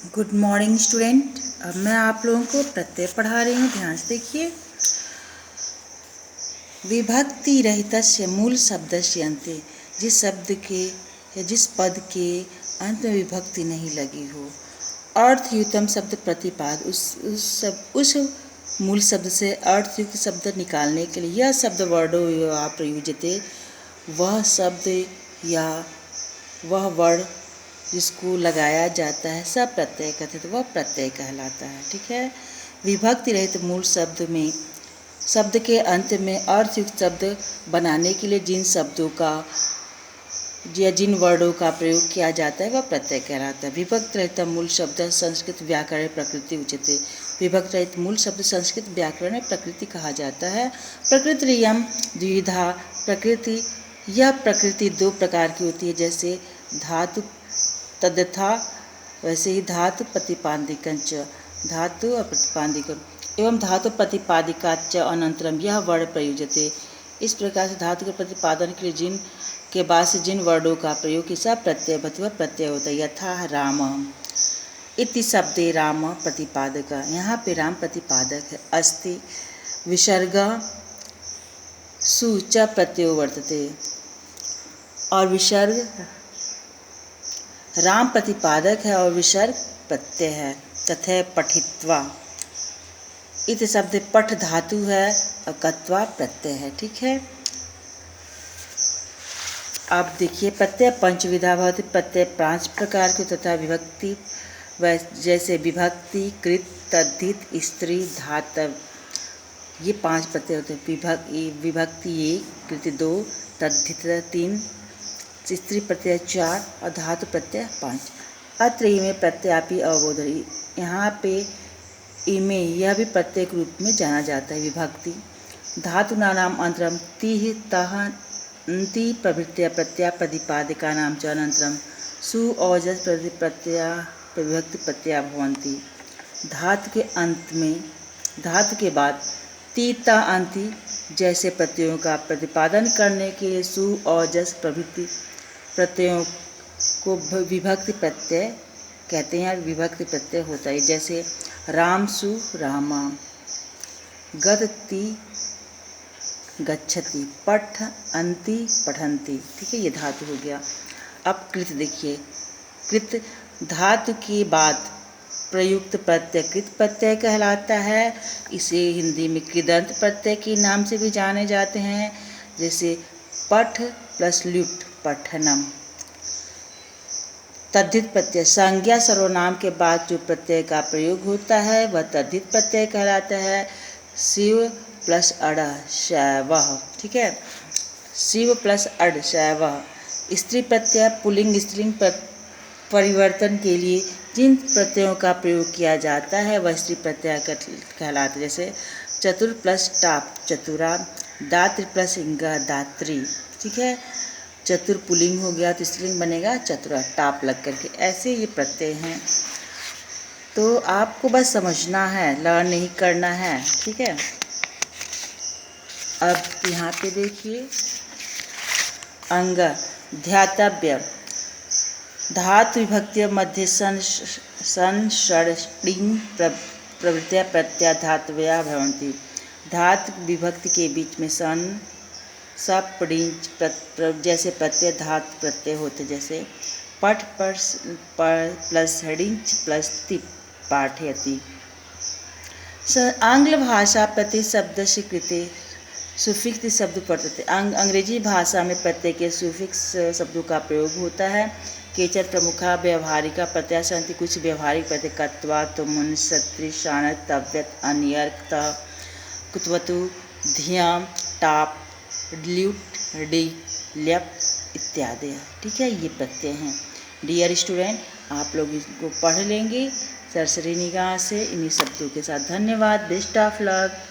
Good morning student. अब मैं आप लोगों को प्रत्यय पढ़ा रही हूँ, ध्यान से देखिए। विभक्ति रहितस्य मूल शब्दस्य अन्ते, जिस शब्द के या जिस पद के अंत में विभक्ति नहीं लगी हो, अर्थयुतम शब्द प्रतिपाद, उस मूल शब्द से अर्थयुक्त शब्द निकालने के लिए यह शब्द वर्डो या प्रयुज्यते, वह शब्द या वह वर्ड जिसको लगाया जाता है सब प्रत्यय कहते हैं, तो वह प्रत्यय कहलाता है। ठीक है। विभक्ति रहित मूल शब्द में शब्द के अंत में अर्थयुक्त शब्द बनाने के लिए जिन शब्दों का या जिन वर्डों का प्रयोग किया जाता है वह प्रत्यय कहलाता है। विभक्त रहित मूल शब्द संस्कृत व्याकरण प्रकृति उच्यते। विभक्त रहित मूल शब्द संस्कृत व्याकरण में प्रकृति कहा जाता है। प्रकृतिरियं द्विविधा, प्रकृति यह प्रकृति दो प्रकार की होती है, जैसे धातु तद्यथा वैसे ही धातु प्रतिपादिकं च, धातु और प्रतिपादिकं एवं धातु प्रतिपादिकाच्च च अनंतरम यह वर्ण प्रयुज्यते। इस प्रकार से धातु के प्रतिपादन के लिए जिन के बाद से जिन वर्डों का प्रयोग किया प्रत्यय वह प्रत्यय होता है। यथा राम इति शब्दे राम प्रतिपादक, यहाँ पे राम प्रतिपादक है। अस्ति विसर्ग सु च प्रत्ययो वर्तते, और विसर्ग राम प्रतिपादक है और विसर्ग प्रत्यय है। तथा पठित्वा इत शब्द पठ धातु है और कत्वा प्रत्यय है। ठीक है। अब देखिए प्रत्यय पंचविधा भवति, प्रत्यय 5 प्रकार के तथा विभक्ति जैसे विभक्ति कृत तद्धित स्त्री धातव, ये 5 प्रत्यय होते हैं। विभक्ति 1, कृति 2, तद्धित 3, स्त्री प्रत्यय 4 और धातु प्रत्यय 5। अत्र इमे प्रत्ययापि अवबोधन, यहाँ पे इमे यह भी प्रत्यय के रूप में जाना जाता है। विभक्ति धातुनानाम अनन्तरं तिः तः अन्ति प्रभृत्य प्रत्यय प्रतिपादिकानां च अनन्तरं सु औजस् प्रत्यया विभक्ति प्रत्यया भवन्ति। धातु के अंत में धातु के बाद ति त अन्ति जैसे प्रत्ययों का प्रतिपादन करने के लिए सु औजस् प्रभृति प्रत्ययों को विभक्ति प्रत्यय कहते हैं। विभक्ति प्रत्यय होता है, जैसे रामसु रामा, गति गच्छति, पठ अन्ति पठन्ति। ठीक है, ये धातु हो गया। अब कृत देखिए, कृत धातु के बाद प्रयुक्त प्रत्यय कृत प्रत्यय कहलाता है। इसे हिंदी में कृदंत प्रत्यय के नाम से भी जाने जाते हैं, जैसे पठ प्लस ल्युट पठनम। तद्धित प्रत्यय संज्ञा सर्वनाम के बाद जो प्रत्यय का प्रयोग होता है वह तद्धित प्रत्यय कहलाता है। शिव प्लस अड़ शैवः। ठीक है, शिव प्लस अड़ शैवः। स्त्री प्रत्यय पुल्लिंग स्त्रीलिंग परिवर्तन के लिए जिन प्रत्ययों का प्रयोग किया जाता है वह स्त्री प्रत्यय कहलाता है, जैसे चतुर प्लस टाप चतुरा, दात्र प्लस इंगा दात्री। ठीक है, चतुर पुल्लिंग हो गया तो स्त्रीलिंग बनेगा चतुरा, टाप लग करके। ऐसे ये प्रत्यय हैं, तो आपको बस समझना है, लर्न नहीं करना है। ठीक है। अब यहाँ पे देखिए अंग ध्यातव्य धातु विभक्ति मध्य सन षष्टिं प्रवृत्तिया प्रत्यय धातवया भवन्ति। धातु विभक्ति के बीच में सन सपड़िंच जैसे प्रत्यय धातु प्रत्यय होते, जैसे पठ प्लस हडिंच प्लस ति पाठयति। आंग्ल भाषा प्रति शब्द से कृते सुफिक्स शब्द पढ़ते। अंग्रेजी भाषा में प्रत्यय के सुफिक्स शब्दों का प्रयोग होता है। केचन प्रमुखा व्यवहारिका प्रत्यय सन्ति, कुछ व्यवहारिक प्रत्यय कत्वा तुमुन सत्री शाणत तव्यत अन्यर्क कुतवतु धियाम टाप ल्यूट डी ल्यप इत्यादि। ठीक है, ये प्रत्यय हैं। डियर स्टूडेंट, आप लोग इसको पढ़ लेंगे सरसरी निगाह से इन्हीं शब्दों के साथ। धन्यवाद, बेस्ट ऑफ लक।